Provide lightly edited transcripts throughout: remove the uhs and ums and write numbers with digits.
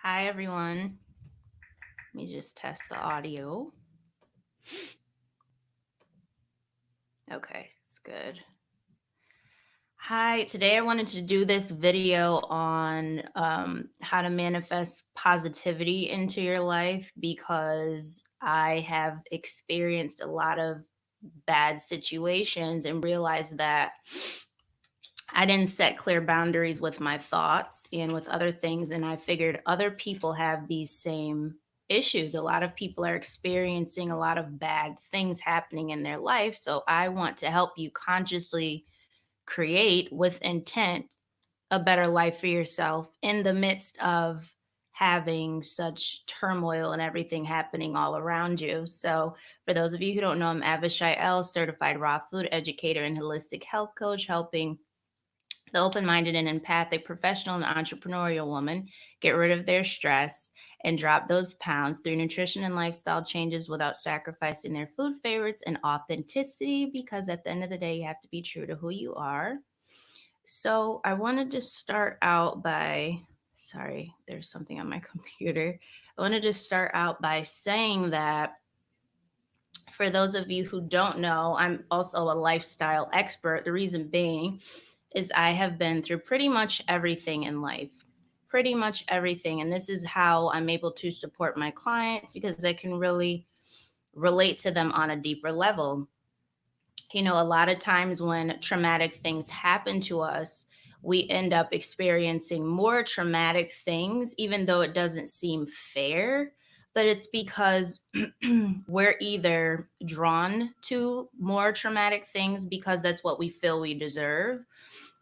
Hi, everyone. Let me just test the audio. Okay, it's good. Hi, today I wanted to do this video on how to manifest positivity into your life because I have experienced a lot of bad situations and realized that I didn't set clear boundaries with my thoughts and with other things. And I figured other people have these same issues. A lot of people are experiencing a lot of bad things happening in their life. So I want to help you consciously create with intent a better life for yourself in the midst of having such turmoil and everything happening all around you. So, for those of you who don't know, I'm Avishai L, certified raw food educator and holistic health coach, helping the open minded and empathic professional and entrepreneurial woman get rid of their stress and drop those pounds through nutrition and lifestyle changes without sacrificing their food favorites and authenticity. Because at the end of the day, you have to be true to who you are. So, I wanted to start out by sorry, there's something on my computer. I wanted to start out by saying that for those of you who don't know, I'm also a lifestyle expert. The reason being is I have been through pretty much everything in life. Pretty much everything. And this is how I'm able to support my clients because I can really relate to them on a deeper level. You know, a lot of times when traumatic things happen to us, we end up experiencing more traumatic things, even though it doesn't seem fair. But it's because we're either drawn to more traumatic things because that's what we feel we deserve,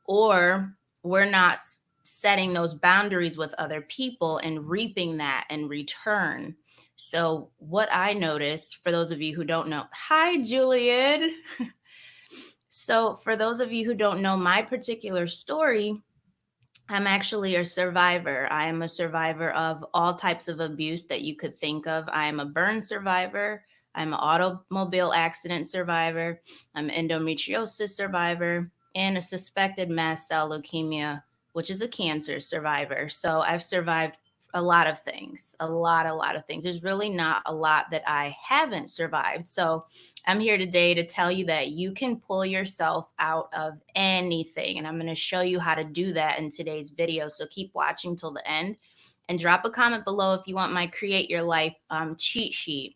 or we're not setting those boundaries with other people and reaping that in return. So, what I noticed for those of you who don't know, hi, Juliet. So, for those of you who don't know my particular story, I'm actually a survivor. I am a survivor of all types of abuse that you could think of. I am a burn survivor. I'm an automobile accident survivor. I'm an endometriosis survivor and a suspected mast cell leukemia, which is a cancer survivor. So I've survived a lot of things, a lot of things. There's really not a lot that I haven't survived. So I'm here today to tell you that you can pull yourself out of anything. And I'm going to show you how to do that in today's video. So keep watching till the end and drop a comment below if you want my Create Your Life cheat sheet.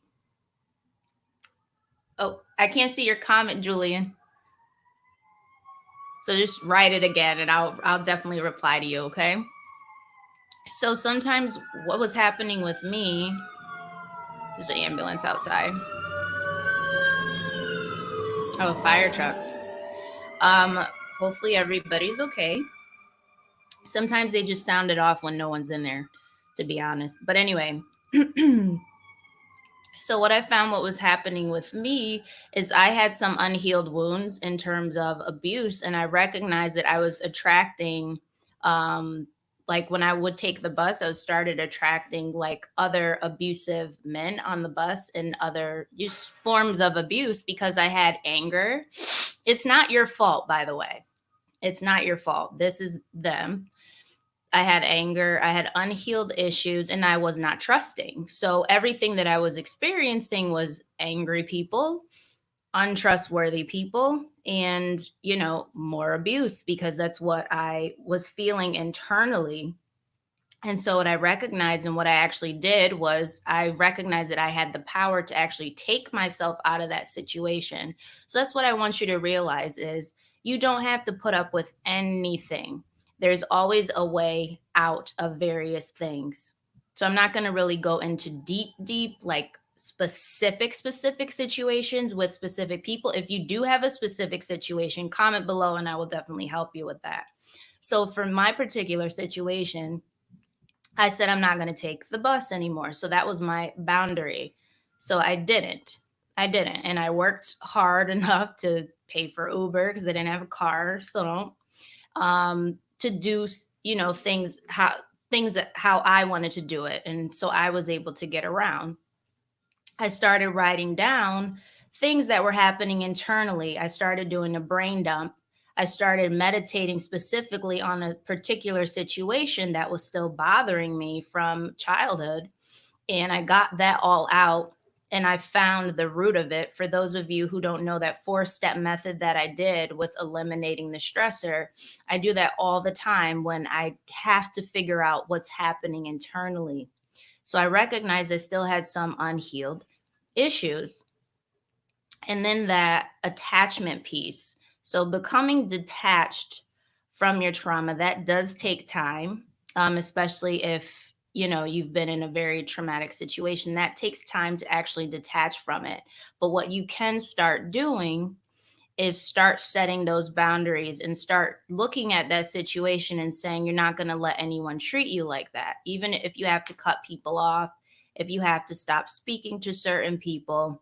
Oh, I can't see your comment, Julian. So just write it again and I'll definitely reply to you, okay? So sometimes what was happening with me, there's an ambulance outside. Oh, a fire truck. Um, Hopefully everybody's okay. Sometimes they just sound it off when no one's in there, to be honest. But anyway, so what I found what was happening with me is I had some unhealed wounds in terms of abuse, and I recognized that I was attracting like when I would take the bus, I started attracting like other abusive men on the bus and other just forms of abuse because I had anger. It's not your fault, by the way. It's not your fault. This is them. I had anger, I had unhealed issues, and I was not trusting. So everything that I was experiencing was angry people, untrustworthy people, and, more abuse because that's what I was feeling internally. And so what I recognized and what I actually did was I recognized that I had the power to actually take myself out of that situation. So that's what I want you to realize is you don't have to put up with anything. There's always a way out of various things. So I'm not going to really go into deep like specific situations with specific people. If you do have a specific situation, comment below and I will definitely help you with that. So for my particular situation, I said, I'm not going to take the bus anymore. So that was my boundary. So I didn't. And I worked hard enough to pay for Uber because I didn't have a car. Still don't. To do, things that how I wanted to do it. And so I was able to get around. I started writing down things that were happening internally. I started doing a brain dump. I started meditating specifically on a particular situation that was still bothering me from childhood. And I got that all out and I found the root of it. For those of you who don't know that 4-step method that I did with eliminating the stressor, I do that all the time when I have to figure out what's happening internally. So I recognized I still had some unhealed issues. And then that attachment piece. So becoming detached from your trauma, that does take time, especially if you've been in a very traumatic situation. That takes time to actually detach from it. But what you can start doing is start setting those boundaries and start looking at that situation and saying you're not going to let anyone treat you like that. Even if you have to cut people off, if you have to stop speaking to certain people,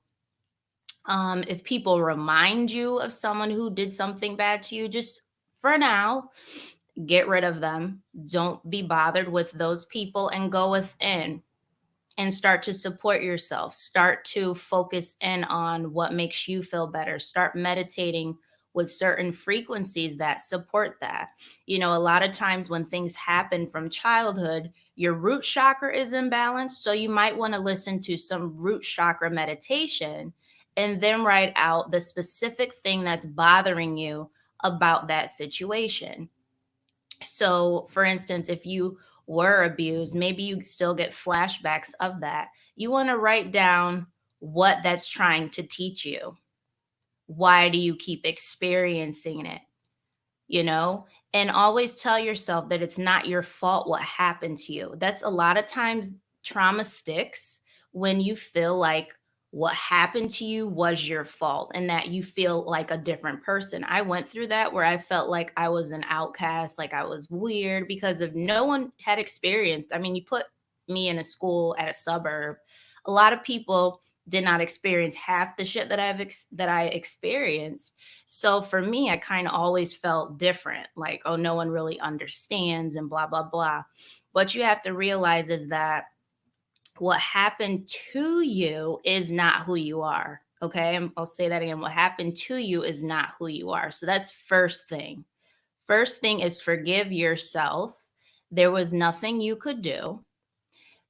if people remind you of someone who did something bad to you, just for now, get rid of them. Don't be bothered with those people and go within and start to support yourself. Start to focus in on what makes you feel better. Start meditating with certain frequencies that support that. A lot of times when things happen from childhood, your root chakra is imbalanced. So you might want to listen to some root chakra meditation and then write out the specific thing that's bothering you about that situation. So, for instance, if you were abused, maybe you still get flashbacks of that. You want to write down what that's trying to teach you. Why do you keep experiencing it? you know, and always tell yourself that it's not your fault what happened to you. That's a lot of times trauma sticks when you feel like what happened to you was your fault and that you feel like a different person. I went through that where I felt like I was an outcast, like I was weird because of no one had experienced. I mean, you put me in a school at a suburb. A lot of people did not experience half the shit that that I experienced. So for me, I kind of always felt different, like, oh, no one really understands and blah, blah, blah. What you have to realize is that what happened to you is not who you are. Okay. I'll say that again. What happened to you is not who you are. So that's first thing. First thing is forgive yourself. There was nothing you could do.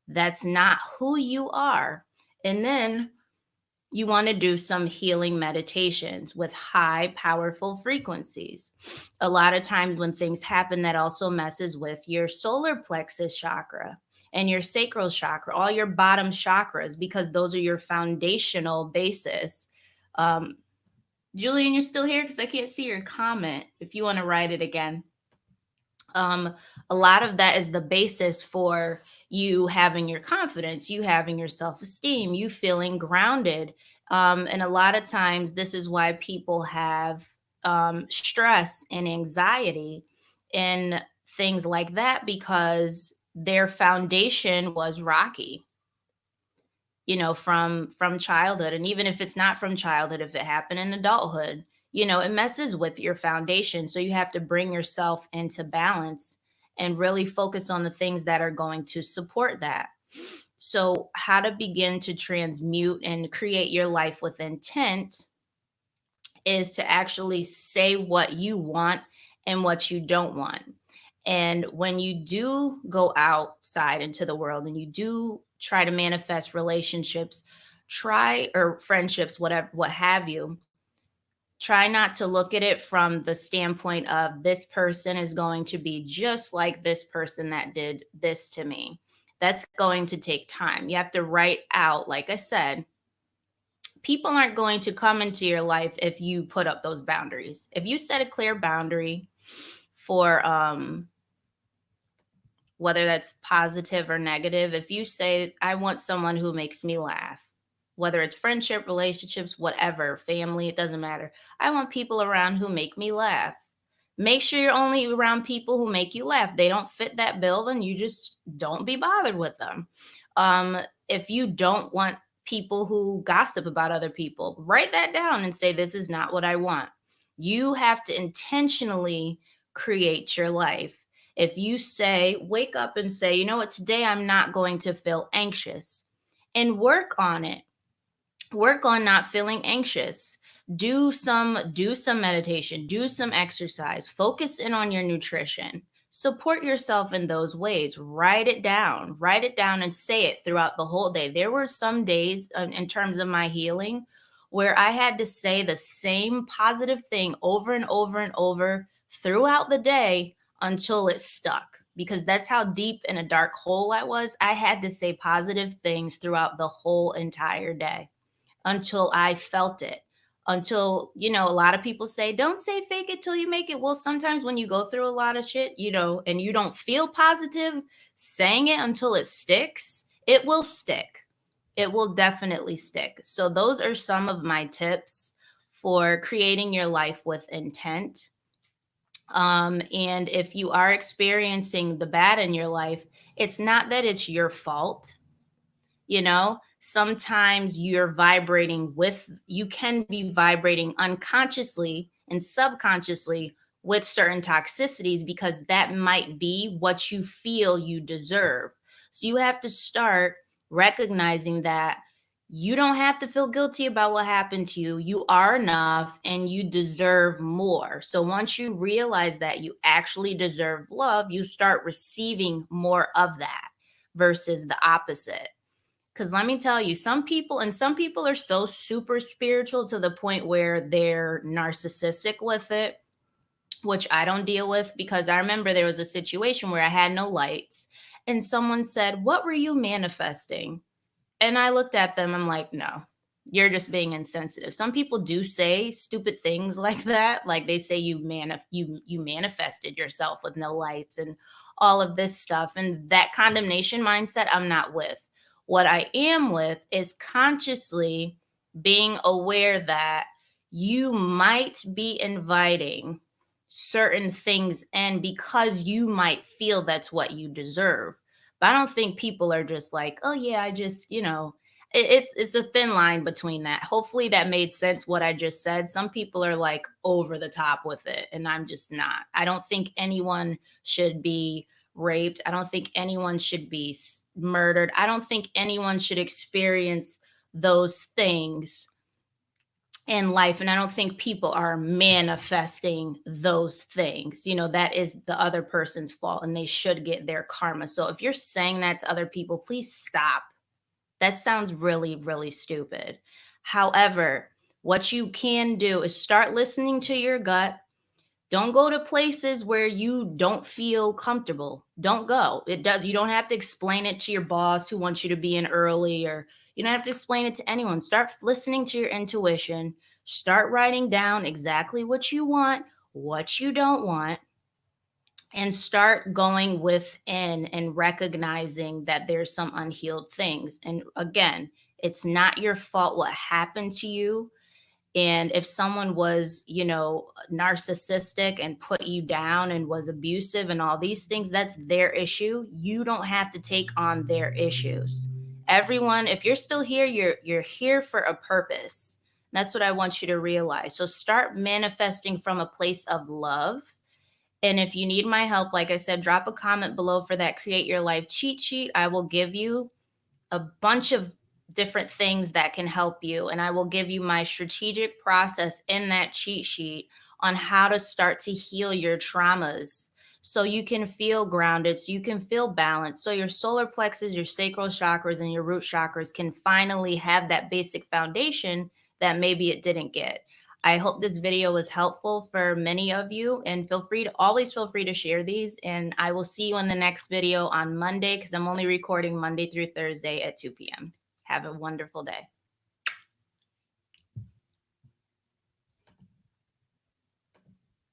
That's not who you are. And then you want to do some healing meditations with high, powerful frequencies. A lot of times when things happen, that also messes with your solar plexus chakra and your sacral chakra, all your bottom chakras, because those are your foundational basis. Um, Julian, you're still here? Because I can't see your comment. If you want to write it again. A lot of that is the basis for you having your confidence, you having your self-esteem, you feeling grounded. And a lot of times, this is why people have stress and anxiety and things like that because their foundation was rocky, from childhood. And even if it's not from childhood, if it happened in adulthood, it messes with your foundation. So you have to bring yourself into balance and really focus on the things that are going to support that. So how to begin to transmute and create your life with intent is to actually say what you want and what you don't want. And when you do go outside into the world and you do try to manifest relationships, try or friendships, whatever, what have you, try not to look at it from the standpoint of this person is going to be just like this person that did this to me. That's going to take time. You have to write out, like I said, people aren't going to come into your life if you put up those boundaries. If you set a clear boundary for whether that's positive or negative, if you say, I want someone who makes me laugh, whether it's friendship, relationships, whatever, family, it doesn't matter. I want people around who make me laugh. Make sure you're only around people who make you laugh. They don't fit that bill, then you just don't be bothered with them. If you don't want people who gossip about other people, write that down and say, this is not what I want. You have to intentionally create your life. If you say, wake up and say, you know what, today I'm not going to feel anxious, and work on it. Work on not feeling anxious. Do some meditation, do some exercise, focus in on your nutrition. Support yourself in those ways. Write it down. Write it down and say it throughout the whole day. There were some days in terms of my healing where I had to say the same positive thing over and over and over throughout the day until it stuck, because that's how deep in a dark hole I was. I had to say positive things throughout the whole entire day until I felt it. Until, a lot of people say, don't say fake it till you make it. Well, sometimes when you go through a lot of shit, and you don't feel positive, saying it until it sticks, it will stick. It will definitely stick. So, those are some of my tips for creating your life with intent. And if you are experiencing the bad in your life, it's not that it's your fault. Sometimes you can be vibrating unconsciously and subconsciously with certain toxicities, because that might be what you feel you deserve. So you have to start recognizing that you don't have to feel guilty about what happened to you. You are enough and you deserve more. So once you realize that you actually deserve love, you start receiving more of that versus the opposite. Because let me tell you, some people are so super spiritual to the point where they're narcissistic with it, which I don't deal with, because I remember there was a situation where I had no lights and someone said, "What were you manifesting?" And I looked at them, I'm like, "No, you're just being insensitive." Some people do say stupid things like that. Like they say you manifested yourself with no lights and all of this stuff. And that condemnation mindset I'm not with. What I am with is consciously being aware that you might be inviting certain things in because you might feel that's what you deserve. But I don't think people are just like, "Oh yeah, I just, it's a thin line between that." Hopefully that made sense what I just said. Some people are like over the top with it, and I'm just not. I don't think anyone should be raped. I don't think anyone should be murdered. I don't think anyone should experience those things in life. And I don't think people are manifesting those things. That is the other person's fault and they should get their karma. So if you're saying that to other people, please stop. That sounds really, really stupid. However, what you can do is start listening to your gut. Don't go to places where you don't feel comfortable. Don't go. You don't have to explain it to your boss who wants you to be in early, or you don't have to explain it to anyone. Start listening to your intuition. Start writing down exactly what you want, what you don't want, and start going within and recognizing that there's some unhealed things. And again, it's not your fault what happened to you. And if someone was, narcissistic and put you down and was abusive and all these things, that's their issue. You don't have to take on their issues. Everyone, if you're still here, you're here for a purpose. That's what I want you to realize. So start manifesting from a place of love. And if you need my help, like I said, drop a comment below for that Create Your Life cheat sheet. I will give you a bunch of different things that can help you. And I will give you my strategic process in that cheat sheet on how to start to heal your traumas so you can feel grounded, so you can feel balanced, so your solar plexus, your sacral chakras, and your root chakras can finally have that basic foundation that maybe it didn't get. I hope this video was helpful for many of you, and always feel free to share these. And I will see you in the next video on Monday, because I'm only recording Monday through Thursday at 2 p.m. Have a wonderful day.